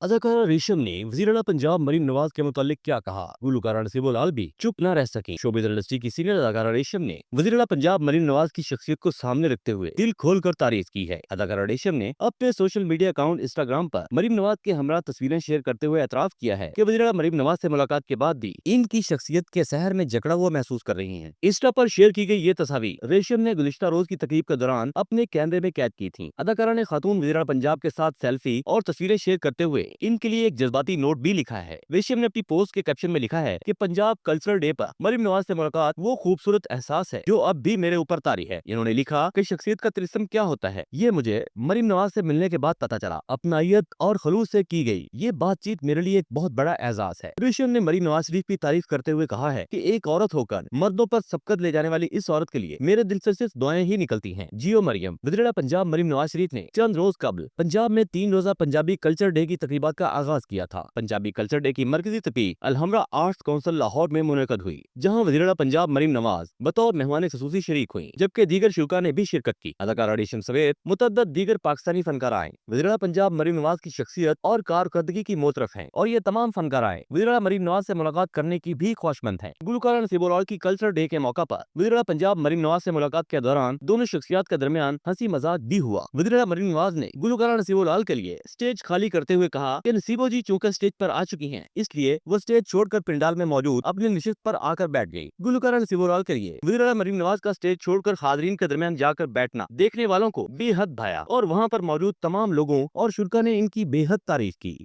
अदाकारा रेशम ने वज़ीर-ए-आला पंजाब मरीम नवाज के मुतालिक क्या कहा? गुलकारा नसीबो लाल भी चुप न रह सकी। शोबिज़ इंडस्ट्री की सीनियर अदाकारा रेशम ने वज़ीर-ए-आला पंजाब मरीम नवाज की शख्सियत को सामने रखते हुए दिल खोलकर तारीफ की है। अदाकारा रेशम ने अपने सोशल मीडिया अकाउंट इंस्टाग्राम पर मरीम नवाज के हमरा तस्वीरें शेयर करते हुए एतराफ किया है कि वज़ीर-ए-आला मरीम नवाज से मुलाकात के बाद भी इनकी शख्सियत के सहर में जकड़ा हुआ महसूस कर रही हैं। इंस्टा पर शेयर की गई ये तस्वीर रेशम ने गुज़िश्ता रोज की तकरीब के दौरान अपने कैमरे में कैद की थी। अदाकारा ने खातून वज़ीर-ए-आला पंजाब के साथ सेल्फी और तस्वीरें शेयर करते हुए इनके लिए एक जज्बाती नोट भी लिखा है। रेशम ने अपनी पोस्ट के कैप्शन में लिखा है कि पंजाब कल्चरल डे पर मरीम नवाज से मुलाकात वो खूबसूरत एहसास है जो अब भी मेरे ऊपर तारी है। इन्होंने लिखा कि शख्सियत का तिलिस्म क्या होता है ये मुझे मरीम नवाज से मिलने के बाद पता चला। अपनायत और खलूस से की गई ये बातचीत मेरे लिए एक बहुत बड़ा एजाज है। रेशम ने मरीम नवाज शरीफ की तारीफ करते हुए कहा है कि एक औरत होकर मर्दों पर सबकत ले जाने वाली इस औरत के लिए मेरे दिल से सिर्फ दुआएं ही निकलती हैं। जियो मरियम। वज़ीर-ए-आला पंजाब मरीम नवाज शरीफ ने चंद रोज कबल पंजाब में 3 रोजा पंजाबी कल्चर डे की तकरीबात का आगाज किया था। पंजाबी कल्चर डे की मरकजी तकरीब अलहमरा आर्ट्स काउंसिल लाहौर में मुनक़द हुई, जहां वज़ीर-ए-आला पंजाब मरीम नवाज बतौर मेहमान खुसूसी शरीक हुई, जबकि दीगर शुरा ने भी शिरकत की। अदाकारा रेशम समेत मुतअद्दिद दीगर पाकिस्तानी फनकार आए वज़ीर-ए-आला पंजाब मरीम नवाज की शख्सियत और कारकर्दगी की मोतरफ हैं और ये तमाम फनकार आए वज़ीर-ए-आला मरीम नवाज से मुलाकात करने की भी ख्वाहिशमंद हैं। गुलकारा नसीबो लाल की कल्चर डे के मौका पर वज़ीर-ए-आला पंजाब मरीम नवाज से मुलाकात के दौरान दोनों शख्सियत के दरमियान हंसी मजाक भी हुआ। वज़ीर-ए-आला मरीम नवाज ने गुलकारा नसीबो लाल के लिए स्टेज खाली करते हुए कहा कि नसीबो जी चूंकि स्टेज पर आ चुकी हैं, इसलिए वो स्टेज छोड़कर पंडाल में मौजूद अपनी निशिस्त पर आकर बैठ गई। गुलकारा नसीबो लाल के लिए वज़ीर-ए-आला मरीम नवाज का स्टेज छोड़कर हाज़रीन के दरमियान जाकर बैठना देखने वालों को बेहद भाया और वहाँ पर मौजूद तमाम लोगों और शुरा ने इनकी बेहद तारीफ की।